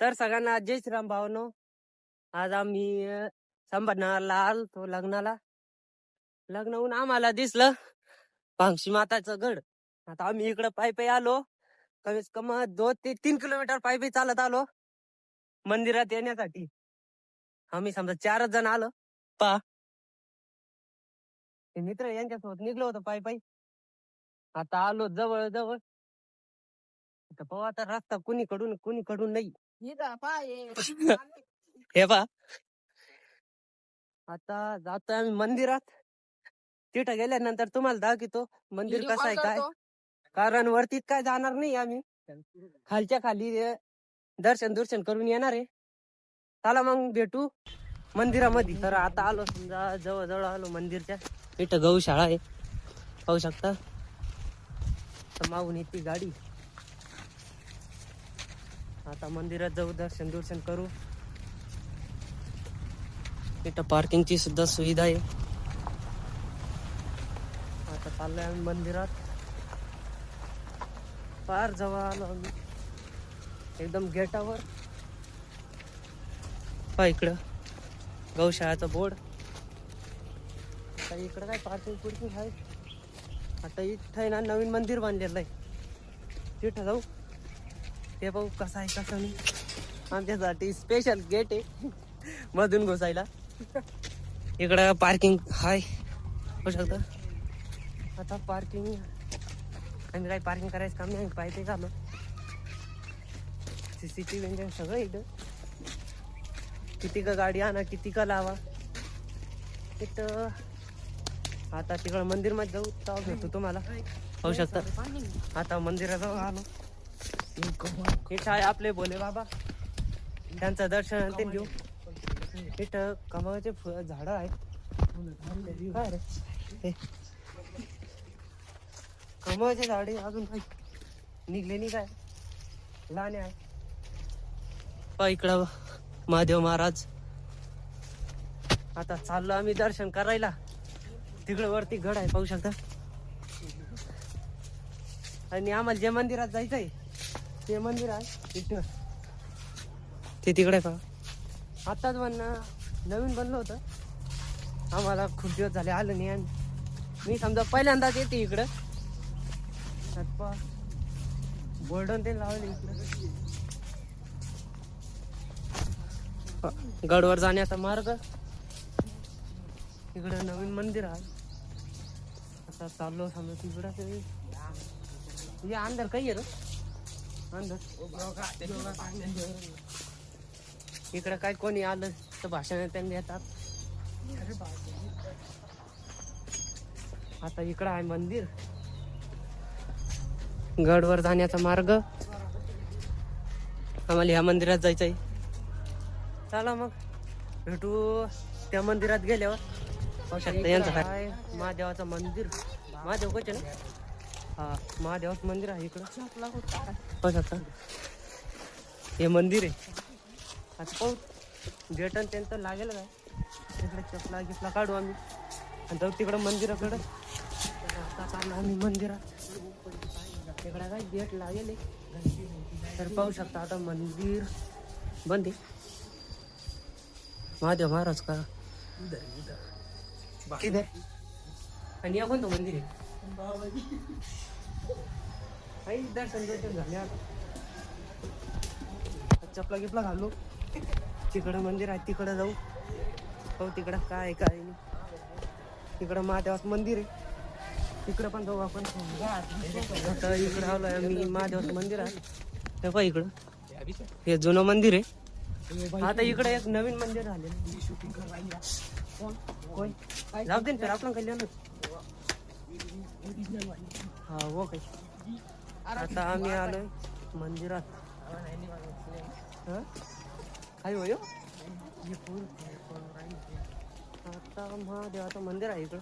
तर सगळ्यांना जय श्रीराम भावनो. आज आम्ही संभाजीनगरला आलतो लग्नाला. लग्नाहून आम्हाला दिसलं पांगशी माताचं गड. आता आम्ही इकडं पायी पायी आलो. कमीत कमी 2 ते 3 किलोमीटर पायी पायी चालत आलो मंदिरात येण्यासाठी. आम्ही समजा 4 जण आलो. पा मित्र यांच्यासोबत निघलो होतो पायी पायी. आता आलो जवळ जवळ. आता पाहू आता रस्ता कुणीकडून नाही. हे पा आता जातोय आम्ही मंदिरात. तिथं गेल्यानंतर तुम्हाला दाखवतो मंदिर कसं आहे काय. कारण वरतीत काय जाणार नाही आम्ही, खालच्या खाली दर्शन करून येणार आहे. चला मग भेटू मंदिरामध्ये. तर आता आलो समजा जवळ जवळ आलो मंदिरच्या. इथं गौशाळा आहे पाहू शकता. तर मागून येते गाडी. आता मंदिरात जाऊ, दर्शन करू. इथं पार्किंगची सुद्धा सुविधा आहे. आता चाललोय आम्ही मंदिरात. फार जवळ आलो आम्ही एकदम गेटावर. पहा इकडं गौशाळाचा बोर्ड. आता इकडं काय पार्किंग आहे. आता इथं आहे ना नवीन मंदिर बांधलेलं आहे. तिथं जाऊ, ते पाहू कसं आहे कसं नाही. आमच्यासाठी स्पेशल गेट आहे मधून घुसायला. इकडं पार्किंग हाय होऊ शकतं. आता पार्किंग आम्ही काही पार्किंग करायचं काम नाही, आम्ही पाहिजे झालो. CCTV सगळं इथं. किती का गाडी आणा, किती का लावा तिथं. आता तिकडं मंदिर मध्ये जाऊ, तेव्हा भेटतो तुम्हाला होऊ शकतं. आता मंदिराजवळ आलो. इथं आहे आपले भोले बाबा, त्यांचं दर्शन ते घेऊ. इथं कमळाचे झाडं आहेत. काय रे कमळाचे झाडे अजून काही निघले नाही, काय लहान आहे. पहा इकडं महादेव महाराज. आता चाललो आम्ही दर्शन करायला. तिकडं वरती गड आहे पाहू शकता. आणि आम्हाला जे मंदिरात जायचंय ते मंदिर आहे तिथं. ते तिकडे का आताच नवीन बनलं होतं. आम्हाला खूप दिवस झाले आलं नाही. आणि मी समजा पहिल्यांदाच येते इकडं. गोल्डन ते लावले इकडं. गडवर जाण्याचा मार्ग. इकडं नवीन मंदिर आहे. आता चाललो समजा तिकडं. ये अंदर काही आहे अंदर. इकडं काय कोणी आलं तर भाषण त्यांनी येतात. आता इकडं आहे मंदिर. गडवर जाण्याचा मार्ग. आम्हाला ह्या मंदिरात जायचं आहे. चला मग भेटू त्या मंदिरात गेल्यावर. पाहू शकता यांचं काय महादेवाचं मंदिर. महादेव कसे ना, हा महादेवाचं मंदिर आहे इकडं. पाहू शकता हे मंदिर आहे. आता पाहू गेटन त्यांचं लागेल काय. तिकडे चपला काढू आम्ही आणि जाऊ तिकडं मंदिराकडं. आता चाललो आम्ही मंदिरात. तिकडं काय गेट लागेल. तर पाहू शकता आता मंदिर बंद आहे. महादेव महाराज का किती आणि या कोणतं मंदिर आहे. दर्शन झाले. आता चपला गिपला घालू. तिकडं मंदिर आहे तिकडं जाऊ. हो तिकडं काय नाही. तिकडं महादेवाचं मंदिर आहे. तिकडं पण जाऊ आपण. आता इकडं आलोय आम्ही महादेवाचं मंदिर आहे. तेव्हा इकडं हे जुनं मंदिर आहे. आता इकडे एक नवीन मंदिर झाले. कोण जाऊ दे तर आपण कल्याण. हा हो काय. आता आम्ही आलोय मंदिरात. काय होय आता महादेवाचं मंदिर आहे इकडं.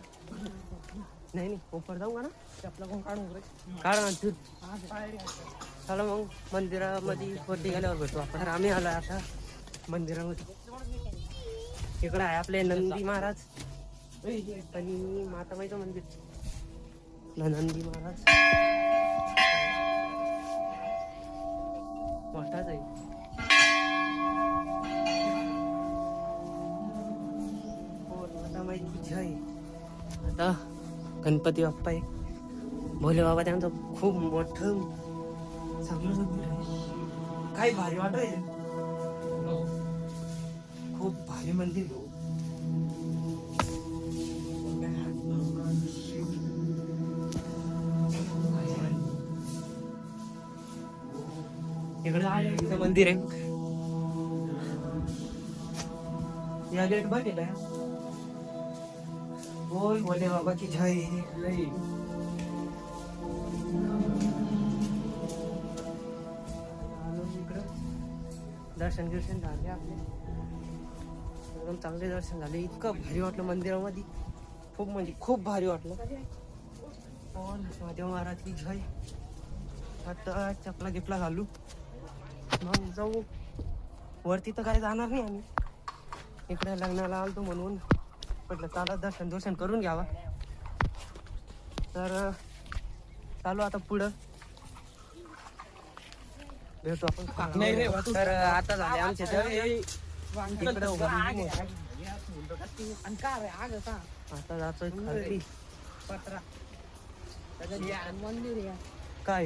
नाही ओपर जाऊ का ना. आपला कोण काढ चला मग मंदिरामध्ये वरती गेल्यावर भेटू आपण. तर आम्ही आलोय आता मंदिरामध्ये. इकडं आहे आपले नंदी महाराज आणि माताबाईचं मंदिर. नंदी महाराज मोठाच आहे. आता गणपती बाप्पा आहे, भोले बाबा त्यांचं खूप मोठं चांगलं मंदिर आहे. काय भारी वाटत, खूप भारी मंदिर. इकडे मंदिर आहे. या गेट बघितला, बोल भोले बाबा की जय. दर्शन गिर्शन झाले आपले, एकदम चांगले दर्शन झाले. इतकं भारी वाटलं मंदिरामध्ये, खूप म्हणजे खूप भारी वाटलं. महादेव महाराज की जय. आता चपला गिपला घालू, मग जाऊ वरती. तर काय जाणार नाही आम्ही, इकडे लग्नाला आलतो म्हणून म्हटलं चाला दर्शन करून घ्यावा. तर चालू आता पुढं, भेटू आपण. तर आता झाले आमचे आता जातोय खाली. मंदिर काय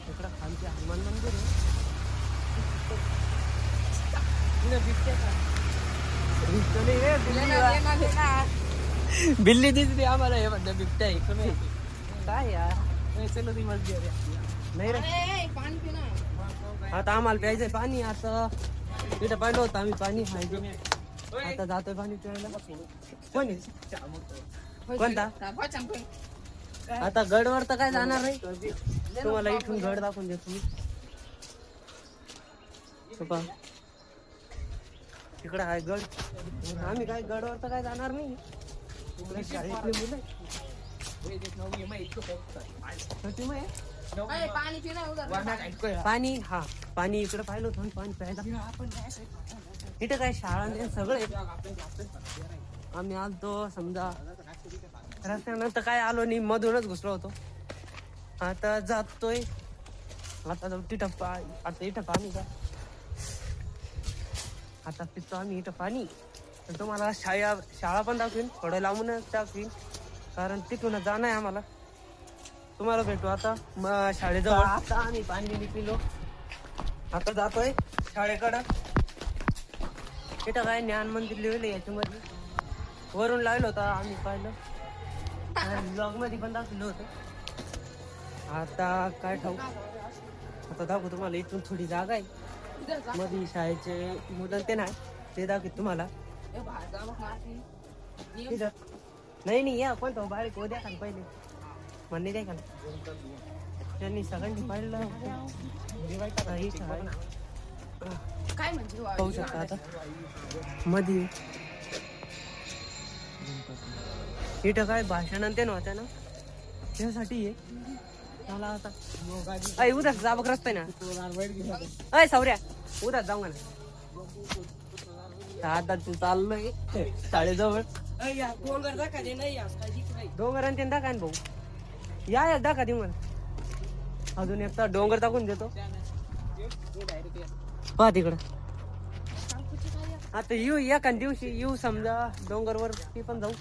इकडं खालचे हनुमान मंदिर आहे. बिल्ली दिसली आम्हाला, हे म्हणलं बिबट्या इकडे काय यार. नाही रे, आता आम्हाला प्यायचंय पाणी. आता तिथं पाहिलं होतं आम्ही पाणी खायचं, आता जातोय पाणी प्यायला. कोणता आता गडवर तर काय जाणार नाही, तुम्हाला इथून गड दाखवून देतो मी. तिकडे आहे गड, आम्ही काय गडवर तर काय जाणार नाही. पाणी हा पाणी इकडे पाहिलं होतं, पाणी प्यायला. इथे काय शाळा सगळे. आम्ही आलतो समजा रस्त्यानंतर काय आलो नाही, मधूनच घुसलो होतो. आता जातोय, आता जाऊ तिथं आता इथं पाणी का, आता पितो आम्ही इथं पाणी. तर तुम्हाला शाळा पण दाखवीन, थोडं लांबूनच दाखवीन, कारण तिथूनच जाणं आहे आम्हाला. तुम्हाला भेटू आता शाळेजवळ. आता आम्ही पाणी पिलो, आता जातोय शाळेकडं. इथं काय ज्ञान मंदिर लिहिलं याच्यामध्ये, वरून लावलं होतं आम्ही पाहिलं, ब्लॉग मध्ये पण दाखवलं होतं. आता काय ठाऊ, आता दाखवू तुम्हाला. इथून थोडी जागा आहे मध्ये, शाळेचे मुलं ते नाही, ते दाखवत तुम्हाला. नाही या कोणतं बारीक हो द्या खाली पहिले, म्हणणे द्या खाली. त्यांनी सगळ्यांनी पाहिलं पाहू शकता. आता मध्ये इथं काय भाषण ते नव्हतं ना, त्यासाठी मला आता उद्या जाबक रस्ता आहे ना. अय सावऱ्या, उद्या जाऊ ना. आता तू चाललोय शाळेजवळ. डोंगर आणि ते दाखवा भाऊ, या दाखवा देऊ मला. अजून एकदा डोंगर दाखवून देतो, पहा तिकडं. आता येऊ एका दिवशी येऊ समजा डोंगरवर, ती पण जाऊ.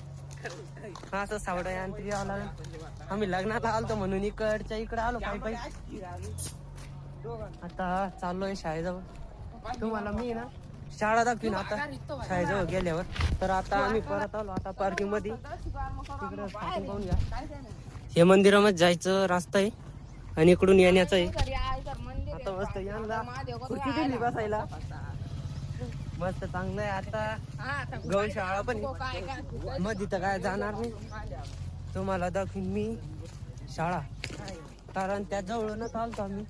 हा असं सावडा आणि आला. आम्ही लग्नाला आलतो म्हणून इकडच्या इकडे आलो पायी. आता चाललोय शाळेजवळ, तुम्हाला मी ना शाळा दाखवीन आता शाळेजवळ गेल्यावर. तर आता आम्ही परत आलो, आता पार्किंग मध्ये. तिकडं पाहून घ्या, हे मंदिरामध्ये जायचं रस्ता आहे आणि इकडून येण्याचं आहे. आता मस्त यांना खुर्ची दिली बसायला, मस्त चांगलं आहे. आता गौशाळा पण मध्ये तर काय जाणार नाही, तुम्हाला दाखवीन मी शाळा, कारण त्या जवळूनच आलतो आम्ही.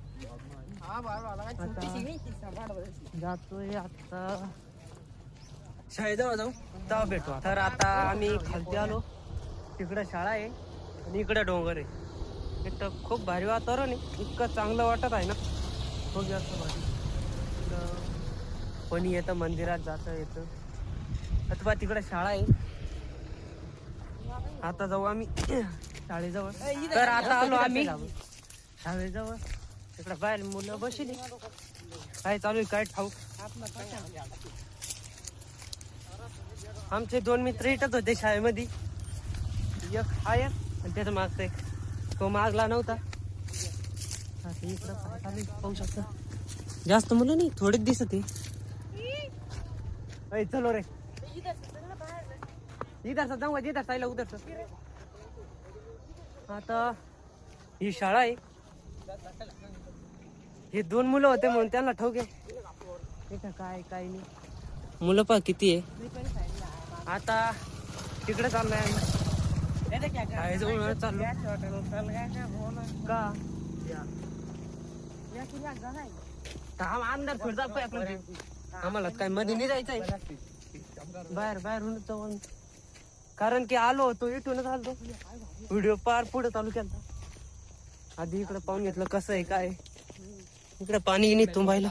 जातोय आता शाळेजवळ जाऊ, तेव्हा भेटू. तर आता आम्ही खालती आलो, तिकडं शाळा आहे आणि इकडं डोंगर आहे. इथं खूप भारी वातावरण आहे, इतकं चांगलं वाटत आहे ना, खूप जास्त भारी. कोणी येतं मंदिरात जातं येतं. अथवा तिकडे शाळा आहे. आता जाऊ आम्ही शाळेजवळ. तर आता आलो आम्ही शाळेजवळ, तिकडे बाहेर मुलं बसली, काय चालू आहे काय ठाऊक. आमचे 2 मित्र इथंच होते शाळेमध्ये. एक आहे आणि त्याचा मागचा एक, तो मागला नव्हता. आता इकडं काय चालू आहे पाहू शकता. जास्त मुलं नाही, थोडेच दिसत आहे. चलो रे इधर से जाऊंगा, जिधर साईला उधर से. आता ही शाळा आहे. हे 2 मुलं होते म्हणून त्यांना ठाऊक आहे इथं काय काय नाही. मुलं पहा किती आहे. आता तिकडे चाललोय आम्ही. जवळ चाललो का काम अंदर फिरता आम्हाला काय मध्ये नाही जायचंय. बाहेर जाऊन, कारण की आलो होतो इथूनच आलो. व्हिडिओ पार पुढे चालू केला. आधी इकडे पाहून घेतलं कसं आहे काय. इकडे पाणी नाही तुंबायला.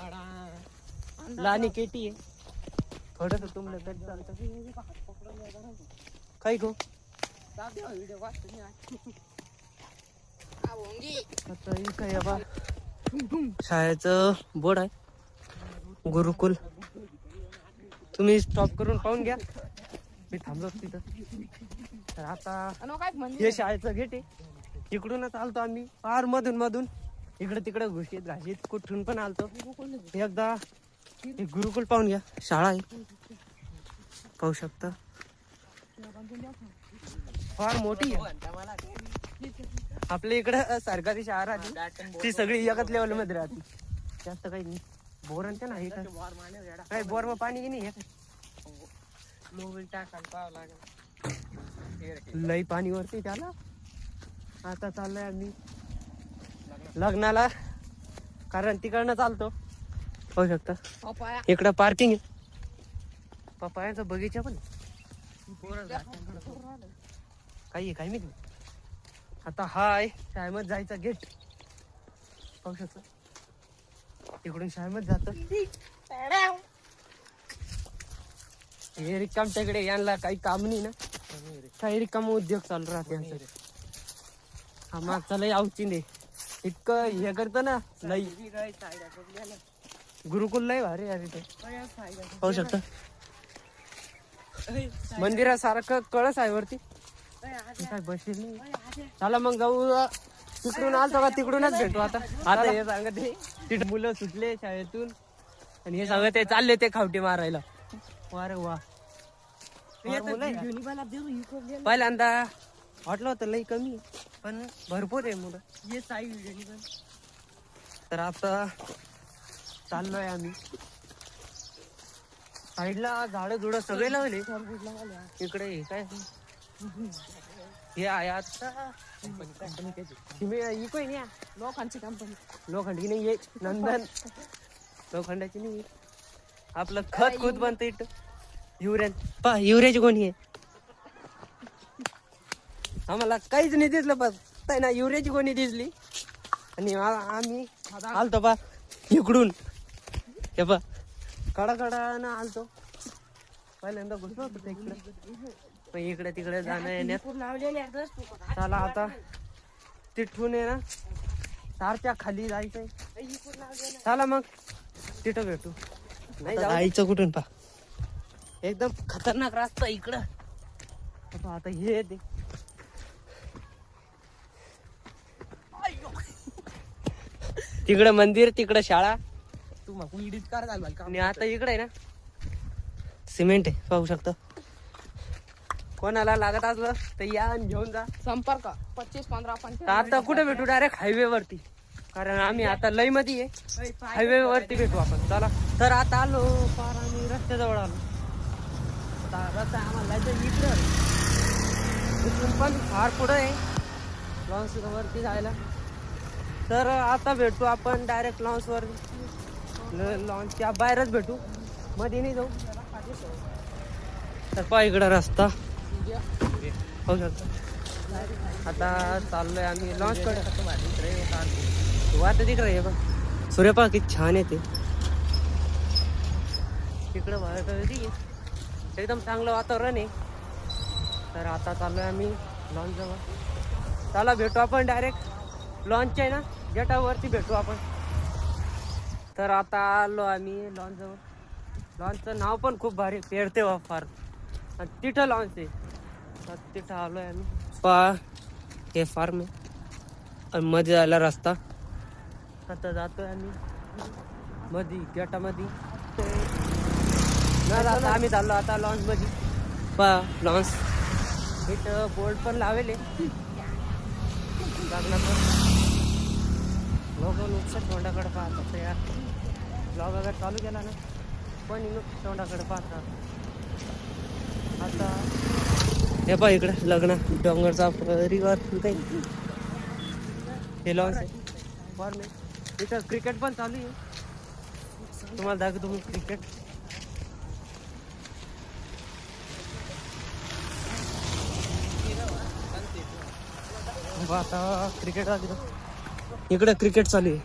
लहानी केटी आहे. थोडस तुंबलं तरी चालतं. काही गो आता इकडे बा शाळेचं बोर्ड आहे, गुरुकुल. तुम्ही स्टॉप करून पाहून घ्या. मी थांबलो तिथं. तर आता हे शाळेचं गेट आहे. इकडूनच आलतो आम्ही पार मधून इकडे तिकडे घुशीत घाशीत कुठून पण आलतो. एकदा हे गुरुकुल पाहून घ्या. शाळा आहे पाहू शकता. फार मोठी आहे. आपल्या इकडं सरकारी शाळा राहते ती सगळी एकच लेवल मध्ये राहते. जास्त काही नाही. बोरांच्या नाही काय बोर मग पाणी नाही. लई पाणी वरती त्याला. आता चाललोय आम्ही लग्नाला, कारण तिकडनं चालतो पाहू शकता. इकडं पार्किंग आहे. पपायाचा बगीचा पण काही काय मी. आता हा आहे शाळेमध्ये जायचा गेट पाहू शकता. तिकडून शाळेमध्ये जात. हे रिकाम टेकडे यांना काही काम नाही ना. काही रिकाम उद्योग चालू राहते यांचं. हा मागचा लय अवचिंदे इतकं हे करतं ना. लई गुरुकुल लय भारी आहे ते पाहू शकता. मंदिरासारखं कळस आहे वरती. काय बसेल नाही. चला मग जाऊ. तिकडून आलतो का तिकडूनच भेटू. आता हे सांगते तिथे मुलं सुटले शाळेतून आणि हे सांगते चालले ते खावटी मारायला. वारे वा. पहिल्यांदा वाटलं होतं लई कमी पण भरपूर आहे मुलं. तर आता चाललोय आम्ही. साईडला झाडं झुडं सगळे लावले. इकडे हे काय हे आहे आता लोखंडची कंपनी. लोखंडी नाही आहे नंदन. लोखंडाची नाही. आपलं खत खुद बनतं इथं. युरियाची कोणी आहे. आम्हाला काहीच नाही दिसलं. बस ना युरियाची कोणी दिसली आणि आम्ही आलतो बा इकडून. हे बा कडाकडानं आलतो. पहिल्यांदा घुसलो होतो इकडे. इकडे तिकडे जाणं येण्यात. चला आता तिथून आहे ना तारच्या खाली जायचंय. चला मग तिथं भेटू. नाही जायचं कुठून पा. एकदम खतरनाक रस्ता इकडं. आता हे येते तिकडं मंदिर तिकडं शाळा. आणि आता इकडे आहे ना सिमेंट आहे पाहू शकता. कोणाला लागत असलं तर या आणि घेऊन जा. संपर्क 25-15. आता कुठे भेटू. डायरेक्ट हायवे वरती. कारण आम्ही आता लई मध्ये आहे. हायवे वरती भेटू आपण. चला तर आता आलो पार आम्ही रस्त्याजवळ आलो. रस्ता आम्हाला जायचं इकडं. इथून पण फार पुढं आहे लॉन्स वरती जायला. तर आता भेटू आपण डायरेक्ट लॉन्स वर. लॉन्सच्या बाहेरच भेटू, मध्ये नाही जाऊ. तर पहा इकडं रस्ता पाहू शकता. आता चाललोय आम्ही लॉन्च कडे. आता तिकडे आहे बघ सूर्य पहा किती छान येते. तिकडं बाहेर एकदम चांगलं वातावरण आहे. तर आता चाललोय आम्ही लॉन्च जवळ. चला भेटू आपण डायरेक्ट लॉन्च आहे ना गेटावरती भेटू आपण. तर आता आलो आम्ही लॉन्च जवळ. लॉन्चचं नाव पण खूप भारी पेरते वा फार. आणि तिथं लॉन्च आहे. तर तिथं आलोय आम्ही. पहा हे फार्म आहे आणि मध्ये जायला रस्ता. आता जातोय आम्ही मध्ये गेटामध्ये. आता आम्ही चाललो आता लॉन्च मध्ये. पहा लॉन्च इथं बोर्ड पण लावेल लोक नुकसान तोंडाकडे पाहतात यार. ब्लॉग अगर चालू केला ना पण तोंडाकडे पाहतात. आता हे पहा इकडे लग्न डोंगरचा परिवार काही हे लॉन्च आहे. फॉर्म आहे. इथं क्रिकेट पण चालू आहे. तुम्हाला दाखवतो मी क्रिकेट. आता क्रिकेट इकडं क्रिकेट चालू आहे.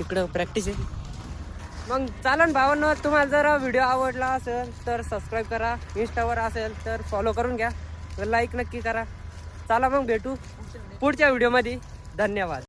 इकडं प्रॅक्टिस आहे. मग चालन भावांनो, तुम्हाला जर व्हिडिओ आवडला असेल तर सबस्क्राईब करा. इंस्टावर असेल तर फॉलो करून घ्या. लाईक नक्की करा. चला मग भेटू पुढच्या व्हिडिओमध्ये. धन्यवाद.